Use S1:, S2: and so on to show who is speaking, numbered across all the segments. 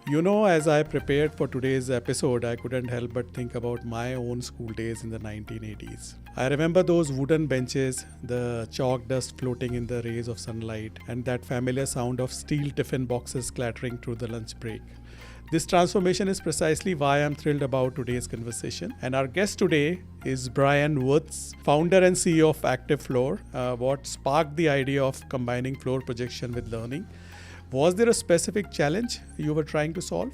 S1: As I prepared for today's episode, I couldn't help but think about my own school days in the 1980s. I remember those wooden benches, the chalk dust floating in the rays of sunlight, and that familiar sound of steel tiffin boxes clattering through the lunch break. This transformation is precisely why I'm thrilled about today's conversation. And our guest today is Brian Würtz, founder and CEO of ActiveFloor. What sparked the idea of combining floor projection with learning? Was there a specific challenge you were trying to solve?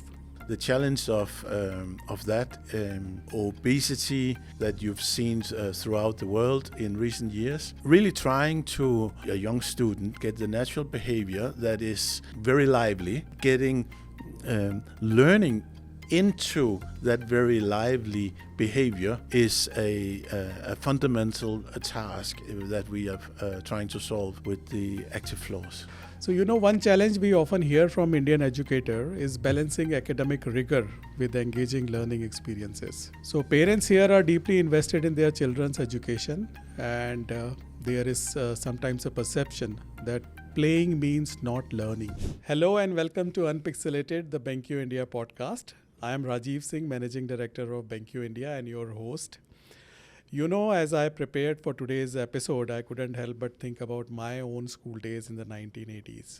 S2: The challenge of that obesity that you've seen throughout the world in recent years, really trying to a young student get the natural behavior that is very lively, getting learning into that very lively behavior is a fundamental task that we are trying to solve with the ActiveFloors.
S1: So, one challenge we often hear from Indian educator is balancing academic rigor with engaging learning experiences. So, parents here are deeply invested in their children's education, and there is sometimes a perception that playing means not learning. Hello and welcome to Unpixelated, the BenQ India Podcast. I am Rajeev Singh, Managing Director of BenQ India and your host. As I prepared for today's episode, I couldn't help but think about my own school days in the 1980s.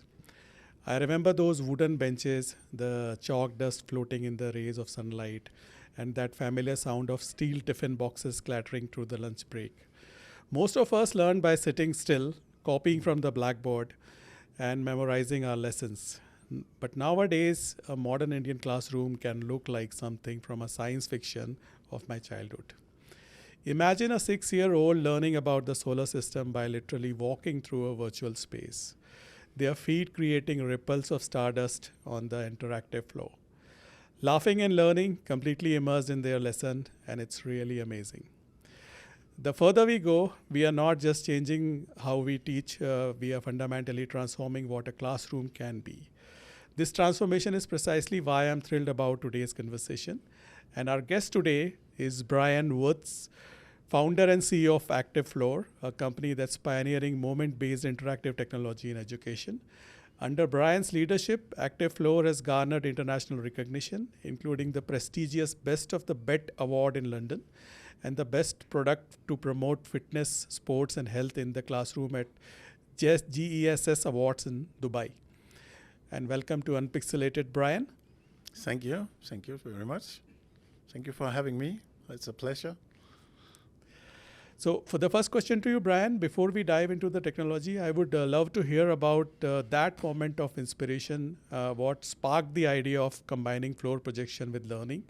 S1: I remember those wooden benches, the chalk dust floating in the rays of sunlight, and that familiar sound of steel tiffin boxes clattering through the lunch break. Most of us learned by sitting still, copying from the blackboard, and memorizing our lessons. But nowadays, a modern Indian classroom can look like something from a science fiction of my childhood. Imagine a 6-year-old learning about the solar system by literally walking through a virtual space, their feet creating ripples of stardust on the interactive floor. Laughing and learning, completely immersed in their lesson, and it's really amazing. The further we go, we are not just changing how we teach, we are fundamentally transforming what a classroom can be. This transformation is precisely why I'm thrilled about today's conversation. And our guest today is Brian Würtz, founder and CEO of ActiveFloor, a company that's pioneering moment-based interactive technology in education. Under Brian's leadership, ActiveFloor has garnered international recognition, including the prestigious Best of the Bet Award in London and the Best Product to Promote Fitness, Sports and Health in the Classroom at GESS Awards in Dubai. And welcome to Unpixelated, Brian.
S2: Thank you. Thank you very much. Thank you for having me. It's a pleasure.
S1: So for the first question to you, Brian, before we dive into the technology, I would love to hear about that moment of inspiration, what sparked the idea of combining floor projection with learning.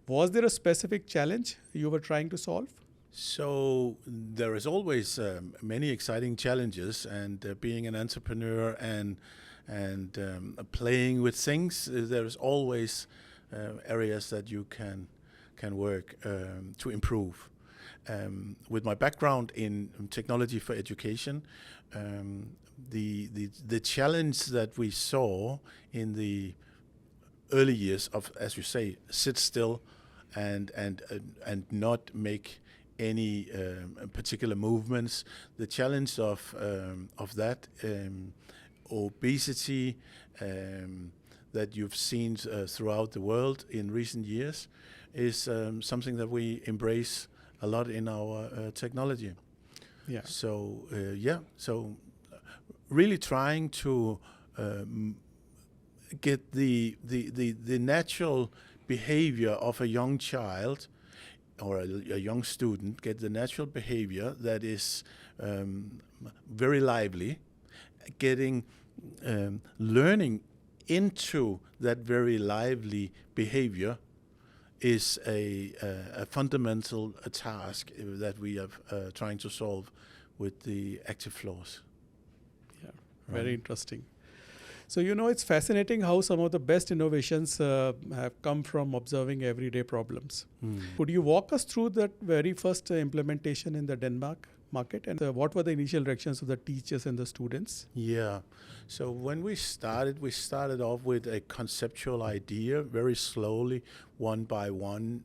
S1: Was there a specific challenge you were trying to solve?
S2: So there is always many exciting challenges, and being an entrepreneur and playing with things, there's always areas that you can work to improve. With my background in technology for education, the challenge that we saw in the early years of, as you say, sit still and not make any particular movements, the challenge of that obesity that you've seen throughout the world in recent years is something that we embrace a lot in our technology.
S1: Yeah.
S2: So really trying to get the natural behavior of a young child or a young student, get the natural behavior that is very lively, getting learning into that very lively behavior is a fundamental task that we are trying to solve with the ActiveFloors.
S1: Yeah, very interesting. So, it's fascinating how some of the best innovations have come from observing everyday problems. Could you walk us through that very first implementation in the Denmark market, and what were the initial reactions of the teachers and the students?
S2: Yeah. So when we started off with a conceptual idea, very slowly, one by one,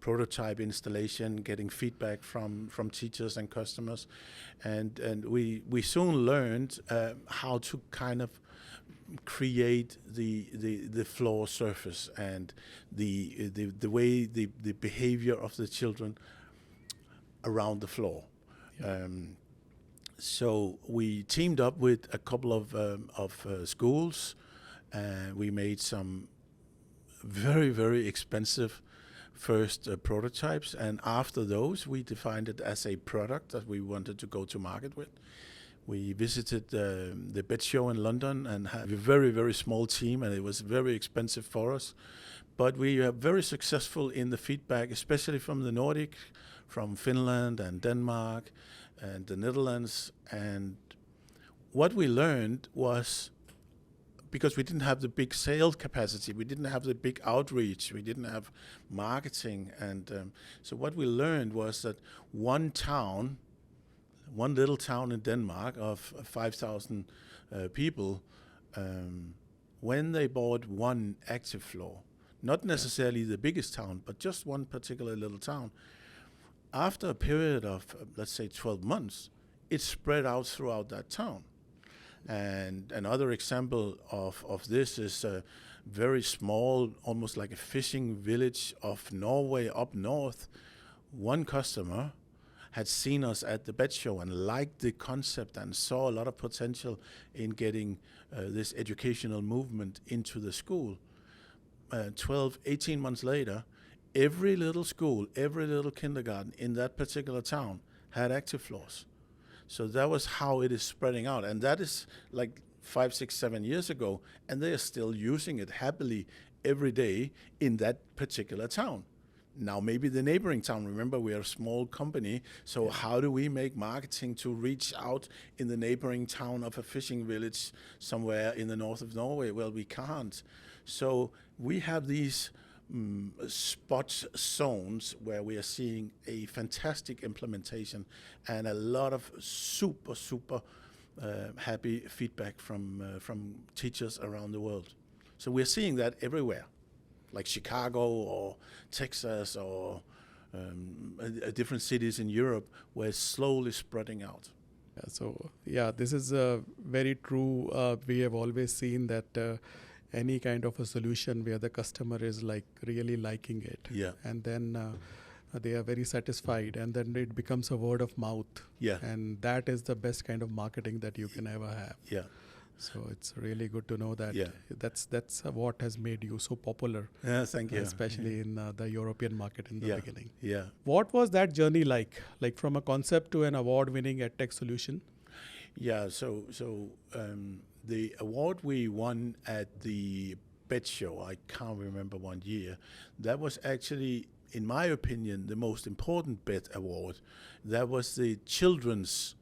S2: prototype installation, getting feedback from teachers and customers, and we soon learned how to kind of create the floor surface and the way the behavior of the children around the floor.
S1: Yeah.
S2: So we teamed up with a couple of schools, and we made some very, very expensive first prototypes, and after those we defined it as a product that we wanted to go to market with. We visited the Bed Show in London and had a very, very small team, and it was very expensive for us. But we are very successful in the feedback, especially from the Nordic, from Finland and Denmark and the Netherlands. And what we learned was, because we didn't have the big sales capacity, we didn't have the big outreach, we didn't have marketing. And so what we learned was that one little town in Denmark of 5,000 people, when they bought one ActiveFloor, not necessarily the biggest town, but just one particular little town, after a period of, let's say, 12 months, it spread out throughout that town. And another example of this is a very small, almost like a fishing village of Norway up north. One customer had seen us at the Bed Show and liked the concept and saw a lot of potential in getting this educational movement into the school. 12, 18 months later, every little school, every little kindergarten in that particular town had ActiveFloors. So that was how it is spreading out. And that is like 5, 6, 7 years ago, and they are still using it happily every day in that particular town. Now, maybe the neighboring town, remember we are a small company, so how do we make marketing to reach out in the neighboring town of a fishing village somewhere in the north of Norway? Well, we can't. So we have these spot zones where we are seeing a fantastic implementation and a lot of super happy feedback from teachers around the world. So we're seeing that everywhere, like Chicago or Texas or different cities in Europe, where it's slowly spreading out.
S1: This is very true. We have always seen that any kind of a solution where the customer is like really liking it, and then they are very satisfied, and then it becomes a word of mouth, and that is the best kind of marketing that you can ever have. So it's really good to know that that's what has made you so popular.
S2: Thank you.
S1: Especially in the European market in the beginning.
S2: Yeah.
S1: What was that journey like from a concept to an award-winning edtech solution?
S2: Yeah, so the award we won at the Bed Show, I can't remember one year, that was actually, in my opinion, the most important Bed Award. That was the Children's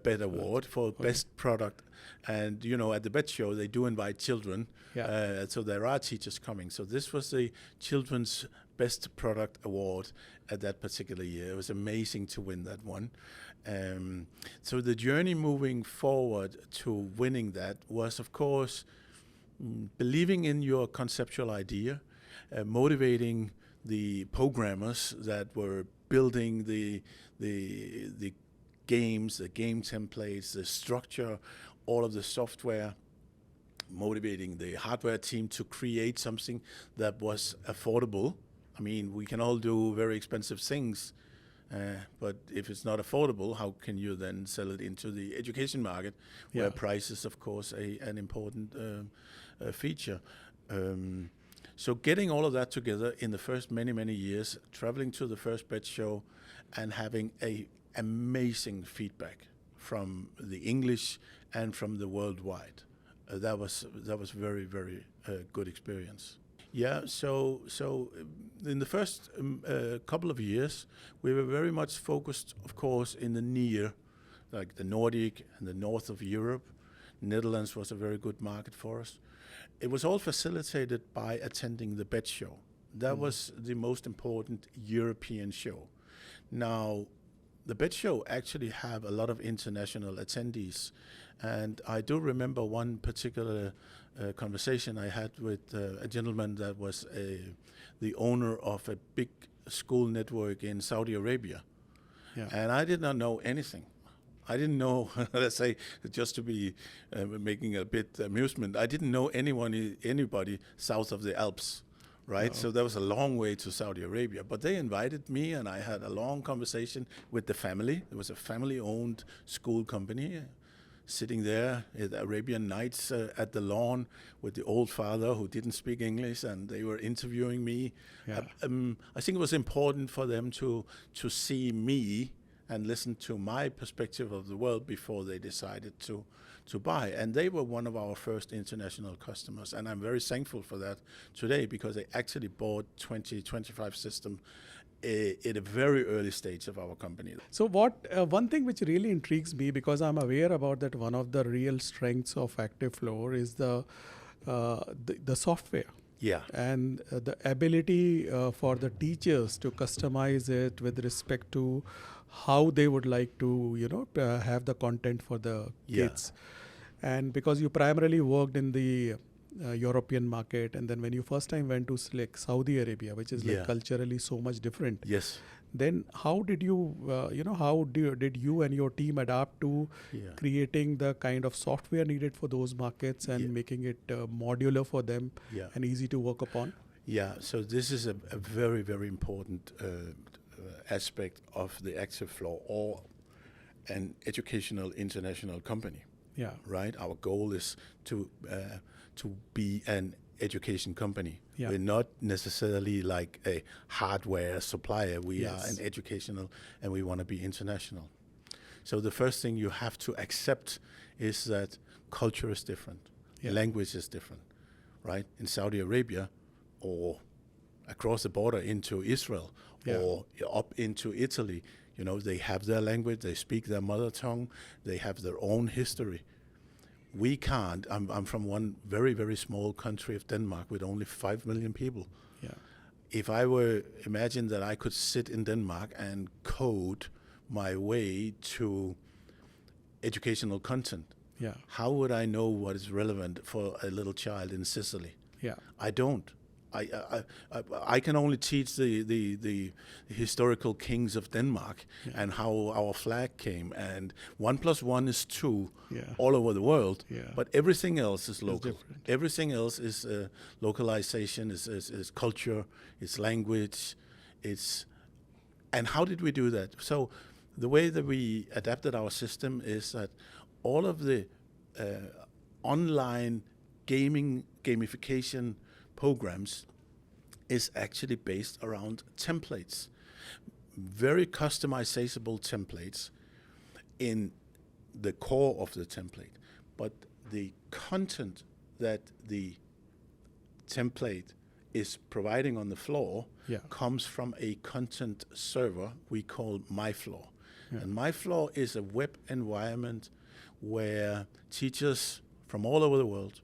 S2: Bed Award for Best Product. And, at the Bed Show, they do invite children, so there are teachers coming. So this was the Children's Best Product Award at that particular year. It was amazing to win that one. So the journey moving forward to winning that was, of course, believing in your conceptual idea, motivating the programmers that were building the games, the game templates, the structure, all of the software, motivating the hardware team to create something that was affordable. I mean, we can all do very expensive things, but if it's not affordable, how can you then sell it into the education market, where price is, of course, an important feature. So getting all of that together in the first many years, traveling to the first Bed Show and having a amazing feedback from the English and from the worldwide. That was very good experience. Yeah, so in the first couple of years, we were very much focused, of course, in the near, like the Nordic and the north of Europe. Netherlands was a very good market for us. It was all facilitated by attending the Bed Show. That was the most important European show. Now, the Bed Show actually have a lot of international attendees, and I do remember one particular conversation I had with a gentleman that was the owner of a big school network in Saudi Arabia, and I did not know anything. I didn't know, let's say, just to be making a bit amusement, I didn't know anybody south of the Alps, right?
S1: Oh.
S2: So that was a long way to Saudi Arabia. But they invited me, and I had a long conversation with the family. It was a family-owned school company, sitting there at Arabian Nights at the lawn with the old father who didn't speak English, and they were interviewing me.
S1: Yeah.
S2: I think it was important for them to see me and listen to my perspective of the world before they decided to buy. And they were one of our first international customers, and I'm very thankful for that today, because they actually bought 25 systems at a very early stage of our company.
S1: So one thing which really intrigues me, because I'm aware about that one of the real strengths of ActiveFloor is the software.
S2: Yeah.
S1: And the ability for the teachers to customize it with respect to how they would like to, have the content for the kids. And because you primarily worked in the European market, and then when you first time went to Saudi Arabia, which is like culturally so much different.
S2: Yes.
S1: Then how did you, did you and your team adapt to creating the kind of software needed for those markets and making it modular for them and easy to work upon?
S2: Yeah, so this is a very, very important aspect of the ActiveFloor, or an educational international company.
S1: Yeah.
S2: Right? Our goal is to be an education company.
S1: Yeah.
S2: We're not necessarily like a hardware supplier. We are an educational, and we want to be international. So the first thing you have to accept is that culture is different. Language is different, right? In Saudi Arabia, or across the border into Israel, or up into Italy, they have their language, they speak their mother tongue, they have their own history. We can't. I'm from one very, very small country of Denmark with only 5 million people.
S1: Yeah.
S2: If I were, imagine that I could sit in Denmark and code my way to educational content.
S1: Yeah.
S2: How would I know what is relevant for a little child in Sicily?
S1: Yeah.
S2: I don't. I can only teach the historical kings of Denmark and how our flag came, and 1 + 1 is 2 all over the world.
S1: Yeah.
S2: But everything else is local.
S1: Different.
S2: Everything else is localization, is culture, it's language, and how did we do that? So the way that we adapted our system is that all of the online gamification programs is actually based around templates, very customizable templates in the core of the template. But the content that the template is providing on the floor comes from a content server we call MyFloor. And MyFloor is a web environment where teachers from all over the world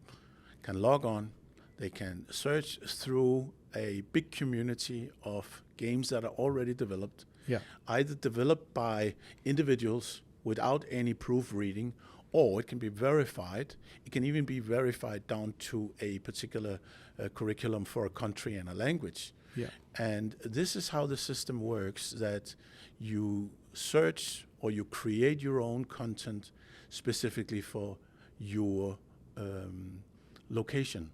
S2: can log on. They can search through a big community of games that are already developed, either developed by individuals without any proofreading, or it can be verified. It can even be verified down to a particular curriculum for a country and a language. And this is how the system works, that you search or you create your own content specifically for your location.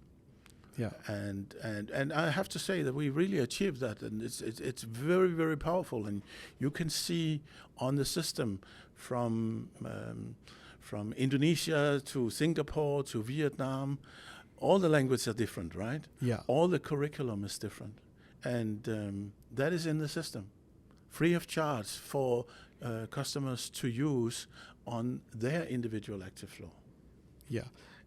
S2: And I have to say that we really achieved that, and it's very, very powerful. And you can see on the system from Indonesia to Singapore to Vietnam, all the languages are different, right? All the curriculum is different, and that is in the system, free of charge for customers to use on their individual ActiveFloor.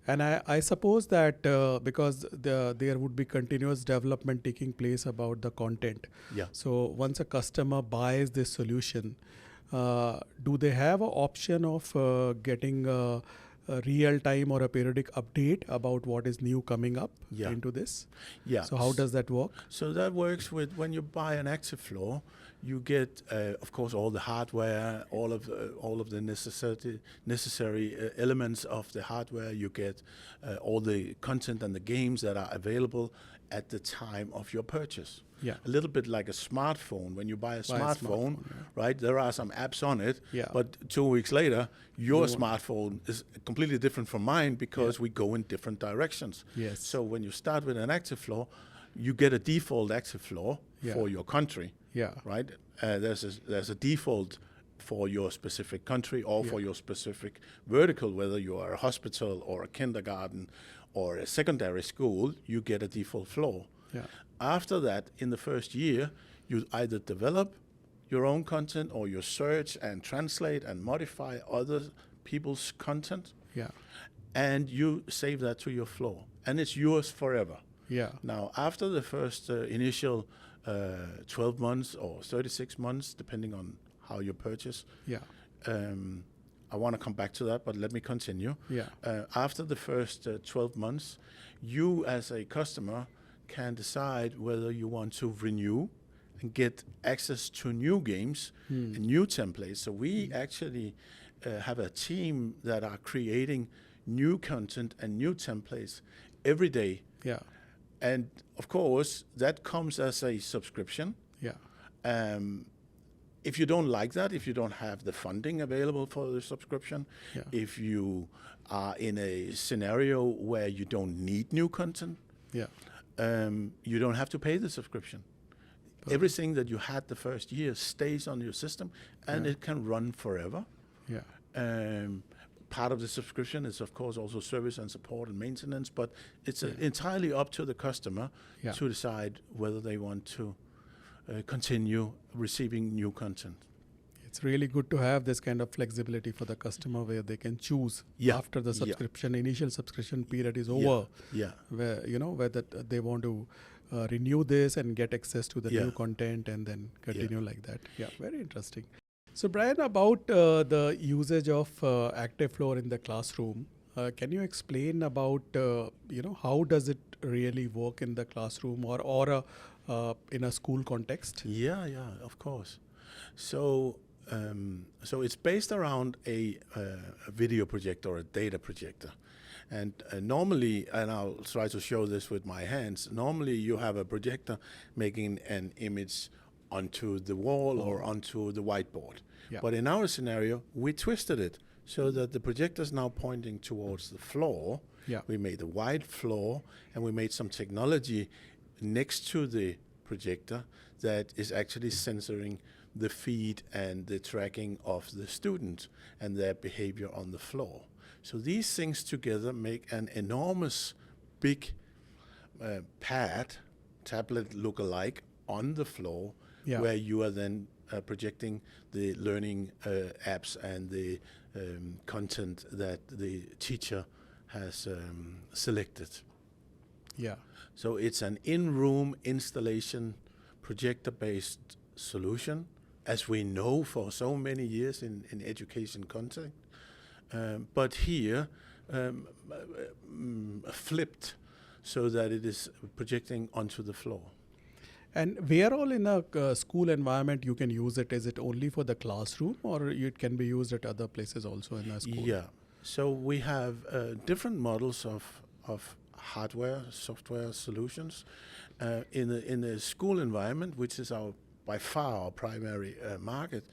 S1: And I suppose that because there would be continuous development taking place about the content. So once a customer buys this solution, do they have an option of getting a real-time or a periodic update about what is new coming up into this? So how does that work?
S2: So that works with when you buy an ActiveFloor, You get, of course, all the hardware, all of the necessary elements of the hardware. You get all the content and the games that are available at the time of your purchase.
S1: Yeah.
S2: A little bit like a smartphone. When you buy a smartphone,
S1: yeah.
S2: right, there are some apps on it,
S1: Yeah.
S2: but 2 weeks later, your smartphone is completely different from mine because we go in different directions.
S1: Yes.
S2: So when you start with an ActiveFloor, you get a default ActiveFloor for your country.
S1: Yeah.
S2: Right? There's a default for your specific country or for your specific vertical, whether you are a hospital or a kindergarten or a secondary school, you get a default floor.
S1: Yeah.
S2: After that, in the first year, you either develop your own content or you search and translate and modify other people's content.
S1: Yeah.
S2: And you save that to your floor. And it's yours forever.
S1: Yeah.
S2: Now, after the first initial 12 months or 36 months, depending on how you purchase.
S1: Yeah.
S2: I want to come back to that, but let me continue.
S1: Yeah.
S2: After the first 12 months, you as a customer can decide whether you want to renew and get access to new games and new templates. So we actually have a team that are creating new content and new templates every day.
S1: Yeah.
S2: And of course, that comes as a subscription.
S1: Yeah.
S2: If you don't like that, if you don't have the funding available for the subscription, if you are in a scenario where you don't need new content, you don't have to pay the subscription. Perfect. Everything that you had the first year stays on your system, and it can run forever.
S1: Yeah.
S2: Part of the subscription is, of course, also service and support and maintenance, but it's entirely up to the customer to decide whether they want to continue receiving new content.
S1: It's really good to have this kind of flexibility for the customer where they can choose after the subscription, initial subscription period is over, whether they want to renew this and get access to the new content and then continue like that. Yeah, very interesting. So Brian, about the usage of ActiveFloor in the classroom, can you explain about how does it really work in the classroom or in a school context?
S2: Yeah, of course. So it's based around a video projector or a data projector. And normally, and I'll try to show this with my hands, normally you have a projector making an image onto the wall or onto the whiteboard. Yeah. But in our scenario, we twisted it so that the projector is now pointing towards the floor. Yeah. We made a wide floor, and we made some technology next to the projector that is actually censoring the feed and the tracking of the student and their behavior on the floor. So these things together make an enormous big tablet look-alike on the floor, where you are then projecting the learning apps and the content that the teacher has selected. Yeah. So it's an in-room installation projector-based solution, as we know for so many years in education content. But here, flipped so that it is projecting onto the floor.
S1: And where all in a school environment you can use it? Is it only for the classroom, or it can be used at other places also in a school?
S2: Yeah. So we have different models of hardware, software solutions. In the school environment, which is by far our primary market,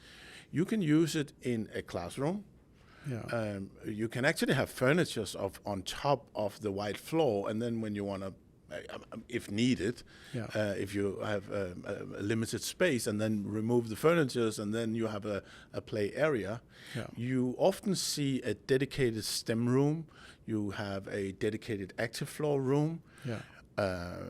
S2: you can use it in a classroom. Yeah. You can actually have furniture on top of the white floor, and then when you want to, if needed, if you have a limited space, and then remove the furniture, and then you have a play area. Yeah. You often see a dedicated STEM room. You have a dedicated ActiveFloor room. Yeah.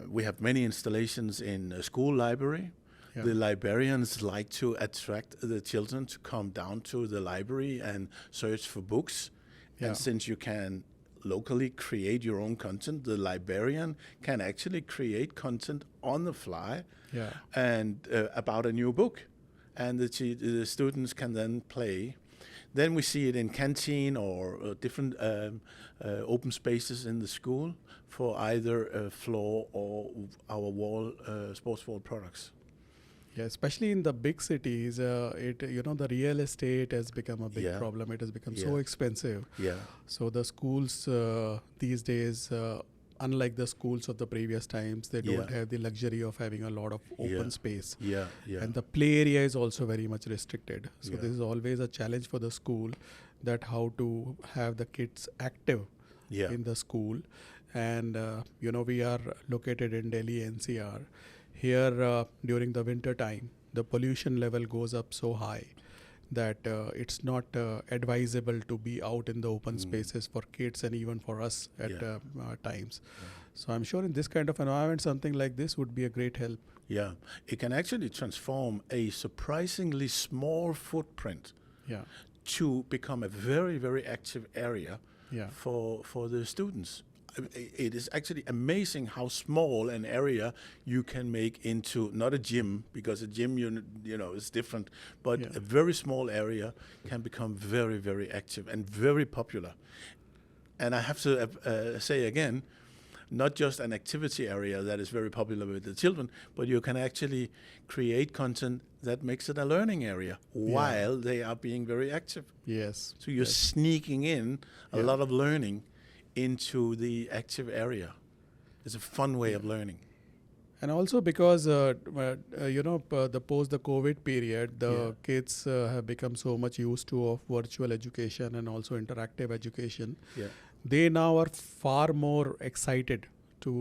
S2: We have many installations in a school library. Yeah. The librarians like to attract the children to come down to the library and search for books. Yeah. And since you can locally create your own content, the librarian can actually create content on the fly and about a new book. And the students can then play. Then we see it in canteen or different open spaces in the school for either floor or our wall sports wall products.
S1: Yeah, especially in the big cities, the real estate has become a big
S2: Yeah.
S1: problem. It has become
S2: Yeah.
S1: so expensive.
S2: Yeah.
S1: So the schools these days, unlike the schools of the previous times, they don't
S2: Yeah.
S1: have the luxury of having a lot of open
S2: Yeah.
S1: space.
S2: Yeah. Yeah.
S1: And the play area is also very much restricted. So
S2: Yeah.
S1: this is always a challenge for the school, that how to have the kids active
S2: Yeah.
S1: in the school. And we are located in Delhi NCR. Here during the winter time, the pollution level goes up so high that it's not advisable to be out in the open spaces for kids and even for us at times. So I'm sure in this kind of environment, something like this would be a great help.
S2: Yeah. It can actually transform a surprisingly small footprint
S1: Yeah.
S2: to become a very, very active area
S1: Yeah.
S2: for the students. It is actually amazing how small an area you can make into, not a gym, because a gym is different, but
S1: Yeah.
S2: a very small area can become very, very active and very popular. And I have to say again, not just an activity area that is very popular with the children, but you can actually create content that makes it a learning area while they are being very active.
S1: Yes.
S2: So you're sneaking in a
S1: Yeah.
S2: lot of learning into the active area. It's a fun way of learning.
S1: And also because the post the COVID period, the kids have become so much used to of virtual education and also interactive education.
S2: Yeah.
S1: They now are far more excited to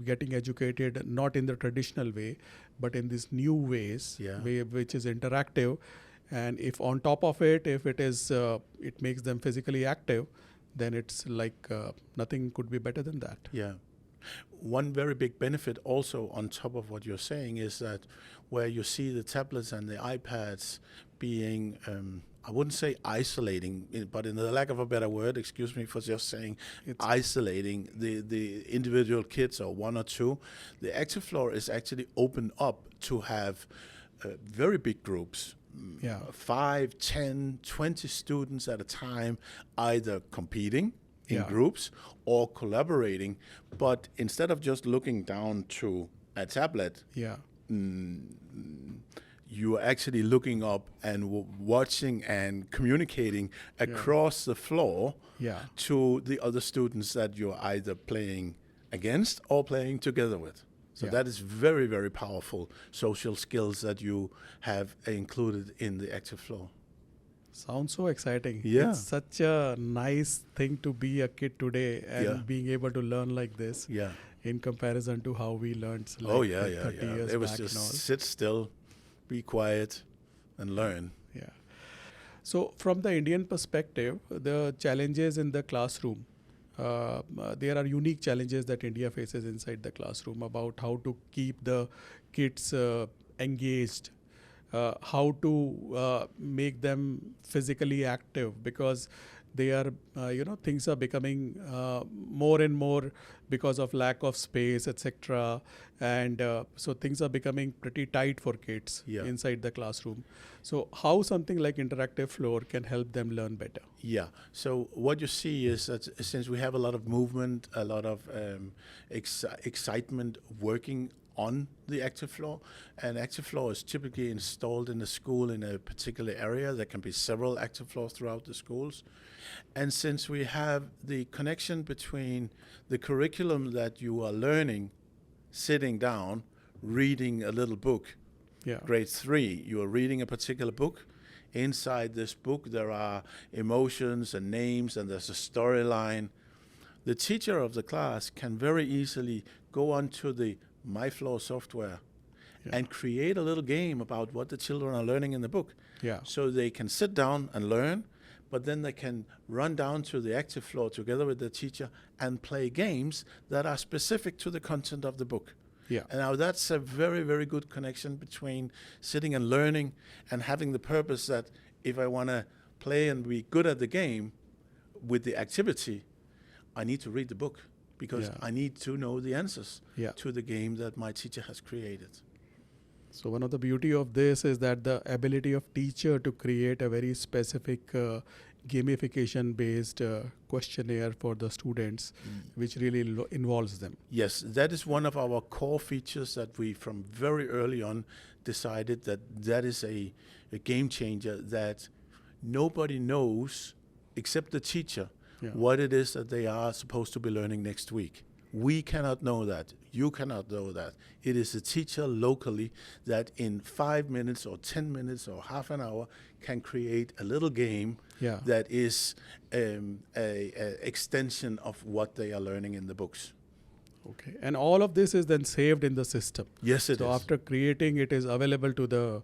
S1: getting educated, not in the traditional way, but in these new ways, way which is interactive. And if on top of it, if it is it makes them physically active, then it's like nothing could be better than that.
S2: Yeah. One very big benefit also on top of what you're saying is that where you see the tablets and the iPads being, I wouldn't say isolating, but in the lack of a better word, excuse me for just saying isolating the individual kids or one or two, the ActiveFloor is actually open up to have very big groups. 5, 10, 20 students at a time, either competing in groups or collaborating. But instead of just looking down to a tablet, you are actually looking up and watching and communicating across the floor to the other students that you're either playing against or playing together with. So that is very, very powerful social skills that you have included in the ActiveFloor.
S1: Sounds so exciting.
S2: Yeah.
S1: It's such a nice thing to be a kid today and being able to learn like this in comparison to how we learned 30 years
S2: It was
S1: back
S2: just
S1: and all.
S2: sit still, be quiet, and learn.
S1: Yeah. So from the Indian perspective, the challenges in the classroom, there are unique challenges that India faces inside the classroom about how to keep the kids engaged, how to make them physically active, because they are, things are becoming more and more because of lack of space, etc. And so things are becoming pretty tight for kids inside the classroom. So how something like Interactive Floor can help them learn better?
S2: Yeah. So what you see is that since we have a lot of movement, a lot of excitement working on the ActiveFloor, and ActiveFloor is typically installed in a school in a particular area. There can be several ActiveFloors throughout the schools. And since we have the connection between the curriculum that you are learning, sitting down, reading a little book, grade 3, you are reading a particular book. Inside this book, there are emotions and names, and there's a storyline. The teacher of the class can very easily go onto the MyFloor software and create a little game about what the children are learning in the book. So they can sit down and learn, but then they can run down to the ActiveFloor together with the teacher and play games that are specific to the content of the book. And now that's a very, very good connection between sitting and learning and having the purpose that if I want to play and be good at the game with the activity, I need to read the book because I need to know the answers to the game that my teacher has created.
S1: So one of the beauty of this is that the ability of teacher to create a very specific gamification based questionnaire for the students, which really involves them.
S2: Yes, that is one of our core features that we from very early on decided that is a game changer, that nobody knows except the teacher what it is that they are supposed to be learning next week. We cannot know that. You cannot know that. It is the teacher locally that in 5 minutes or 10 minutes or half an hour can create a little game that is a extension of what they are learning in the books.
S1: Okay, and all of this is then saved in the system.
S2: Yes, it is.
S1: So after creating, it is available to the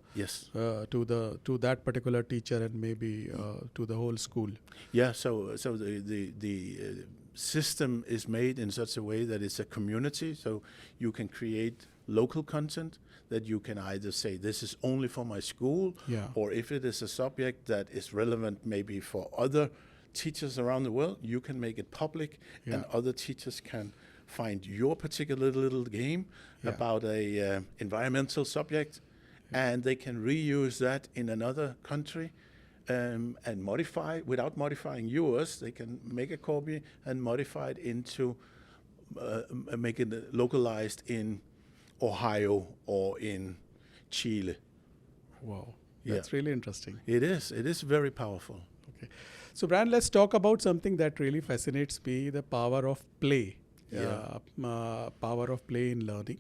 S1: to that particular teacher and maybe to the whole school.
S2: Yeah. So the system is made in such a way that it's a community. So you can create local content that you can either say this is only for my school, or if it is a subject that is relevant maybe for other teachers around the world, you can make it public, and other teachers can find your particular little game about a environmental subject, and they can reuse that in another country and modify without modifying yours. They can make a copy and modify it into make it localized in Ohio or in Chile.
S1: Wow, that's really interesting.
S2: It is. It is very powerful.
S1: Okay, so Brian, let's talk about something that really fascinates me: the power of play. Power of play in learning.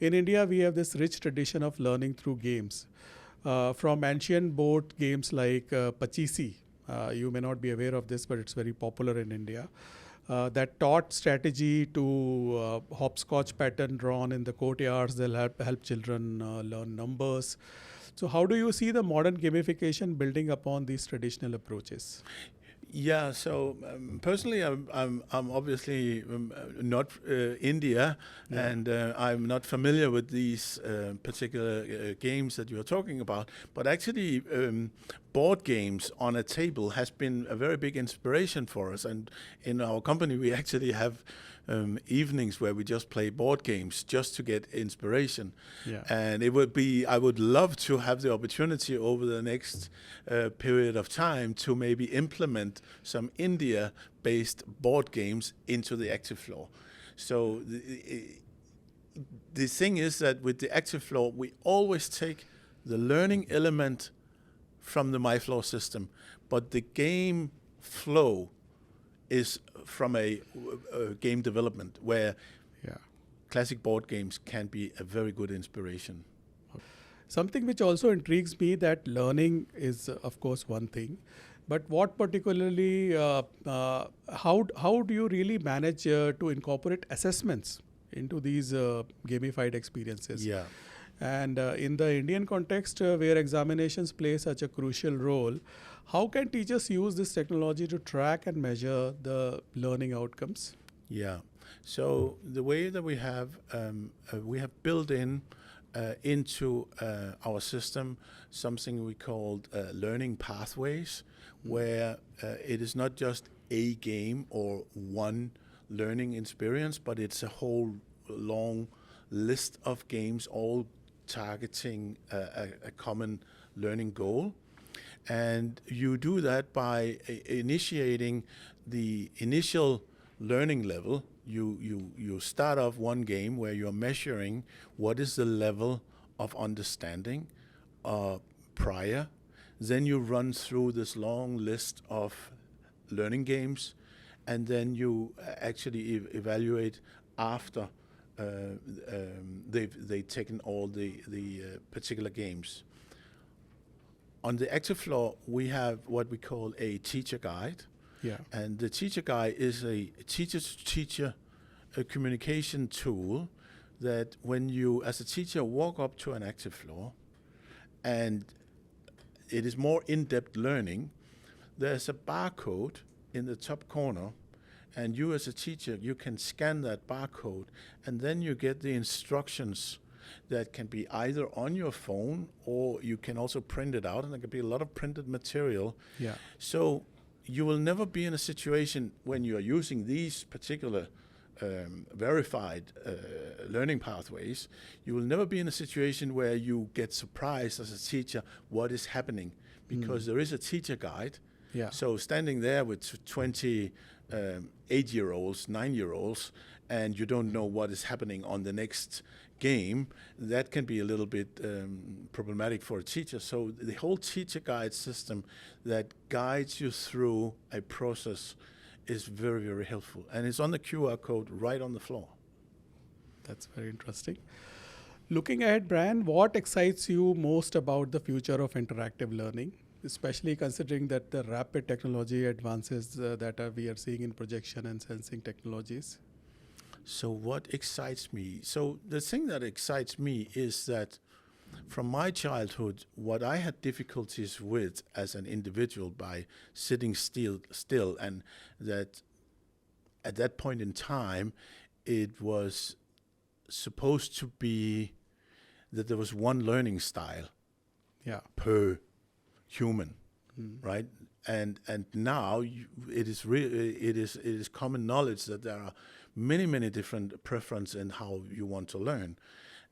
S1: In India, we have this rich tradition of learning through games. From ancient board games like Pachisi, you may not be aware of this, but it's very popular in India, that taught strategy to hopscotch pattern drawn in the courtyards. They'll help children learn numbers. So how do you see the modern gamification building upon these traditional approaches?
S2: Yeah, so personally, I'm obviously not India, and I'm not familiar with these particular games that you're talking about. But actually, board games on a table has been a very big inspiration for us. And in our company, we actually have evenings where we just play board games just to get inspiration. And it would be, I would love to have the opportunity over the next period of time to maybe implement some India-based board games into the ActiveFloor. So the thing is that with the ActiveFloor, we always take the learning element from the MyFloor system, but the game flow is from a game development where classic board games can be a very good inspiration.
S1: Something which also intrigues me, that learning is of course one thing, but what particularly, how do you really manage to incorporate assessments into these gamified experiences? And in the Indian context, where examinations play such a crucial role, how can teachers use this technology to track and measure the learning outcomes?
S2: So the way that we have built in into our system something we called learning pathways, where it is not just a game or one learning experience, but it's a whole long list of games all targeting a common learning goal. And you do that by initiating the initial learning level. You start off one game where you're measuring what is the level of understanding prior. Then you run through this long list of learning games, and then you actually evaluate after they've taken all the particular games. On the ActiveFloor, we have what we call a teacher guide. And the teacher guide is a teacher-to-teacher communication tool that when you, as a teacher, walk up to an ActiveFloor, and it is more in-depth learning, there's a barcode in the top corner, and you as a teacher, you can scan that barcode, and then you get the instructions that can be either on your phone, or you can also print it out, and there can be a lot of printed material. So you will never be in a situation when you are using these particular verified learning pathways, you will never be in a situation where you get surprised as a teacher what is happening, because there is a teacher guide
S1: Yeah.
S2: So standing there with 20 8-year-olds, 9-year-olds, and you don't know what is happening on the next game, that can be a little bit problematic for a teacher. So the whole teacher guide system that guides you through a process is very, very helpful. And it's on the QR code right on the floor.
S1: That's very interesting. Looking ahead, Brian, what excites you most about the future of interactive learning, especially considering that the rapid technology advances that we are seeing in projection and sensing technologies?
S2: So what excites me? So the thing that excites me is that from my childhood, what I had difficulties with as an individual by sitting still, and that at that point in time, it was supposed to be that there was one learning style per human, right? And now it is common knowledge that there are many different preferences in how you want to learn,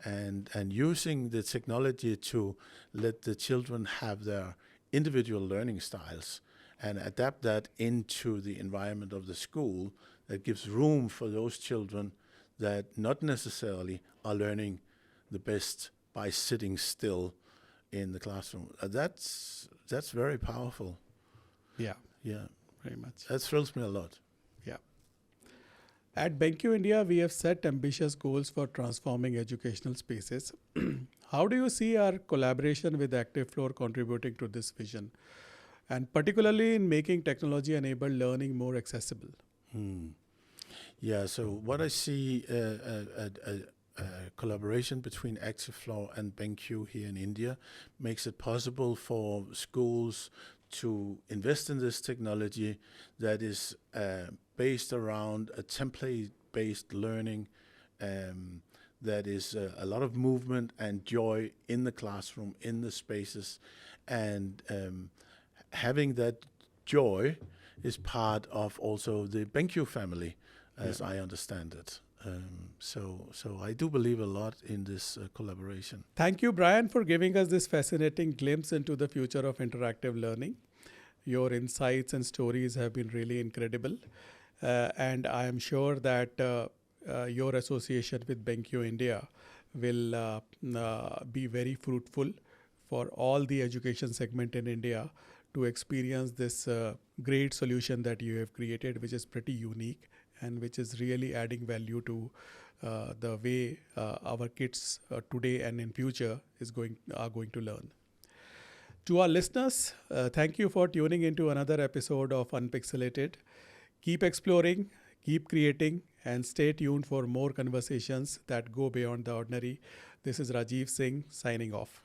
S2: and using the technology to let the children have their individual learning styles and adapt that into the environment of the school, that gives room for those children that not necessarily are learning the best by sitting still in the classroom. That's very powerful.
S1: Yeah,
S2: Yeah,
S1: very much.
S2: that thrills me a lot.
S1: Yeah. At BenQ India, we have set ambitious goals for transforming educational spaces. How do you see our collaboration with ActiveFloor contributing to this vision, and particularly in making technology-enabled learning more accessible?
S2: Yeah, so what I see collaboration between ActiveFloor and BenQ here in India makes it possible for schools to invest in this technology that is based around a template-based learning, that is a lot of movement and joy in the classroom, in the spaces, and having that joy is part of also the BenQ family, as I understand it. So I do believe a lot in this collaboration.
S1: Thank you, Brian, for giving us this fascinating glimpse into the future of interactive learning. Your insights and stories have been really incredible. And I am sure that your association with BenQ India will be very fruitful for all the education segment in India to experience this great solution that you have created, which is pretty unique and which is really adding value to the way our kids today and in future are going to learn. To our listeners, thank you for tuning into another episode of Unpixelated. Keep exploring, keep creating, and stay tuned for more conversations that go beyond the ordinary. This is Rajeev Singh signing off.